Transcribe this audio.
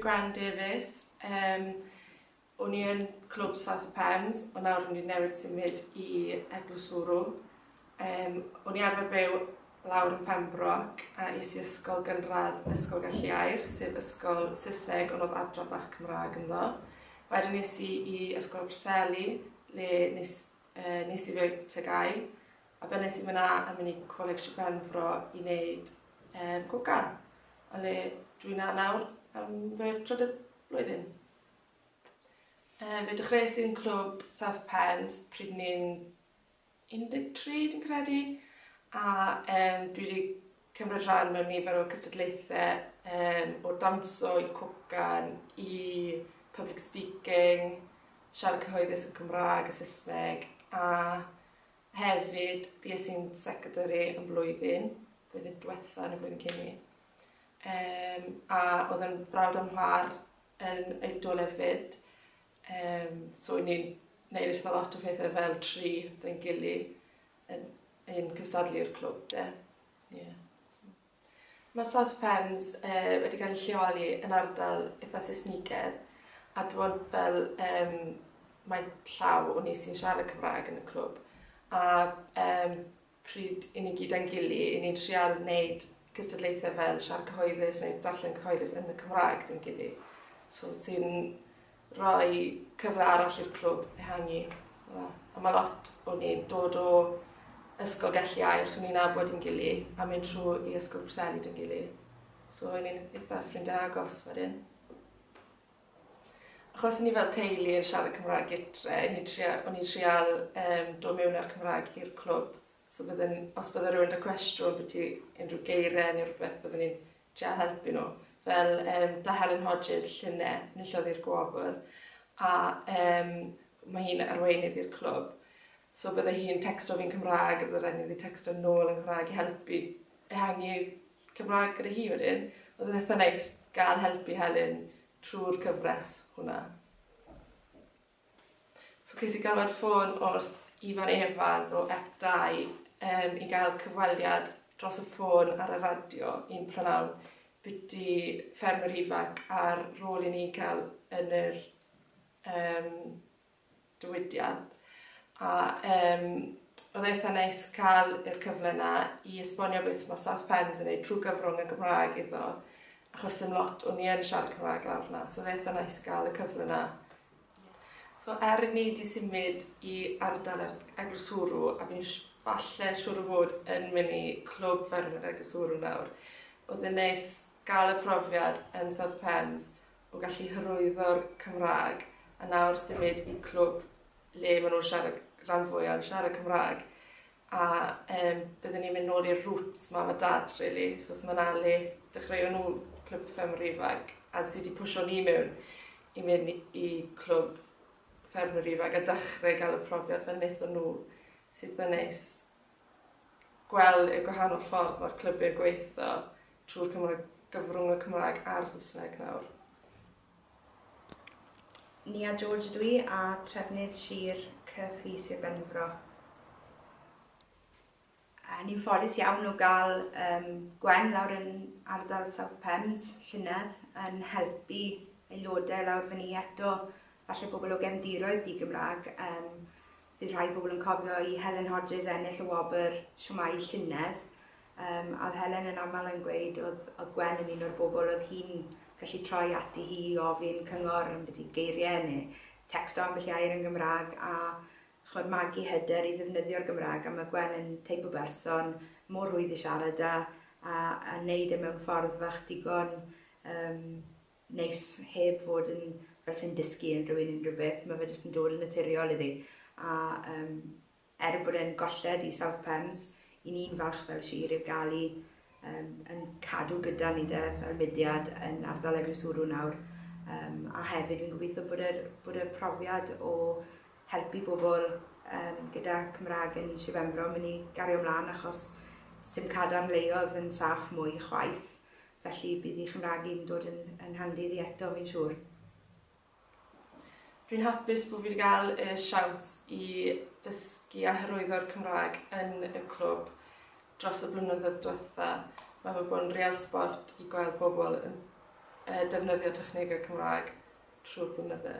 Gwen Davies. O'n i yn clwb South Pems, ond nawr o'n i newid symud i Eglwyswrw. O'n i arfer byw lawr yn Pembroke a is i ysgol gynradd ysgol Galliair, sef ysgol Saesneg ond oedd adra bach Cymraeg ynddo. Wedyn nes i ysgol Preseli, le nes i fyw tygau. A ben nes i fyna am mynd i Coleg Shwmae Benfro i wneud gwgan. A le dwi'n nawr am fy trydydd blwyddyn. Fe dechreuais i'n clwb South Pems pryd ni'n 13 dwi'n credu. A dwi wedi cymryd rhan mewn nifer o cystadlaethau o damso i cwcan i public speaking, siarad cyhoeddus yn Cymraeg a Saesneg, a hefyd bues i'n secretary yn blwyddyn diwetha neu blwyddyn cyn i. A oedd yn frawd am mhlar yn eidol hefyd, so ni'n gwneud eitha lot o pethau fel tri da'n gili yn cystadlu'r clwb de. Mae South Pems wedi cael ei lleoli yn ardal eitha Saesnigedd a dwi'n fel mae'n llaw o ni sy'n siarad Cymraeg yn y clwb. A pryd i ni gyd a'n gili, i ni'n trial wneud cystadlaethau fel siarad cyhoeddus neu darllen cyhoeddus yn y Cymraeg da'n gili. So sy'n rhoi cyfle arall i'r clwb ehangu. A mae lot o ni'n dod o ysgol Galliair, so ni'n nabod i'n gili, a mynd trwy i ysgol Preseli da'n gili. So ni'n eitha ffrindiau agos wedyn. Achos ni fel teulu yn siarad Cymraeg gytre, o'n i'n trial dod mewn â'r Cymraeg i'r clwb. So os bydde rhywun â cwestiwn byti unrhyw geiriau neu rhywbeth, byddwn ni'n trial helpu nhw. Fel Helen Hodges, llunau, enillodd i'r Gwobr, a mae hi'n arweinydd i'r clwb. So bydde hi'n texto fi'n Cymraeg, a bydde rhaid i texto nôl yn Cymraeg i helpu ehangu Cymraeg gyda hi wedyn. Oedd yn eitha neis gael helpu Helen trwy'r cyfres hwnna. So ces i galwad ffôn wrth Ifan Evans o Ep2 i gael cyfweliad dros y ffôn ar y radio un prynawn byti ffermwyr ifanc a'r rôl i ni cael yn yr diwydiant. A oedd eitha neis cael i'r cyfle yna i esbonio beth mae South Pems yn gwneud trwy gyfrwng y Gymraeg iddo, achos dim lot o'n i yn siarad Cymraeg lawr yna, so oedd eitha neis cael y cyfle yna. So i ni wedi symud i ardal Eglwyswrw, a fi'n falle siŵr o fod yn mynd i clwb ffermwyr Eglwyswrw nawr. Oedd yn neis gael y profiad yn South Pems o gallu hyrwyddo'r Cymraeg, a nawr symud i clwb le maen nhw'n siarad rhan fwyaf yn siarad Cymraeg. A byddwn ni'n mynd nôl i'r roots mam a dad, really, achos mae yna le dechreuon nhw clwb ffermwyr ifanc, a sydd wedi pwysio ni mewn i mynd i clwb ffermwyr ifanc a dechrau gael y profiad fel wnaethon nhw, sydd yn neis gweld y gwahanol ffordd mae'r clwbau'n gweithio trwy'r gyfrwng y Cymraeg a'r Saesneg nawr. Ni a George ydw i a trefnydd sir CFFI Sir Benfro. Ni'n ffodus iawn o gael Gwen lawr yn ardal South Pems, llynedd, yn helpu aelodau lawr fyny eto, falle pobl o gefndiroedd di-Gymraeg. Bydd rhai pobl yn cofio i Helen Hodges ennill y Gwobr Shwmae llynedd. A oedd Helen yn aml yn gweud oedd Gwen yn un o'r bobl oedd hi'n gallu troi ati hi i ofyn cyngor yn byddu geiriau neu texto am bell air yn Gymraeg a magu hyder i ddefnyddio'r Gymraeg, a mae Gwen yn teip o berson mor rwydd i siarad a wneud e mewn ffordd fach digon neis heb fod yn fel sy'n dysgu yn unrhyw beth, mae fe jyst yn dod yn naturiol iddi. A bod e'n golled i South Pems, i ni'n falch fel sir i'w gael i yn cadw gyda ni fel mudiad yn ardal Eglwyswrw nawr. A hefyd fi'n gobeithio bod y profiad o helpu bobl gyda Cymraeg yn Shwmae Benfro mynd i gario ymlaen, achos sim cadarnleoedd yn saff mwy chwaith, felly bydd i Chymraeg i'n dod yn handi iddi eto, fi'n siŵr. Dwi'n hapus bod fi wedi cael y siawns i dysgu a hyrwyddo'r Cymraeg yn y clwb dros y blynyddoedd diwetha. Mae fe bod yn real sport i gweld pobl defnyddio technegau Cymraeg trwy'r blynydde?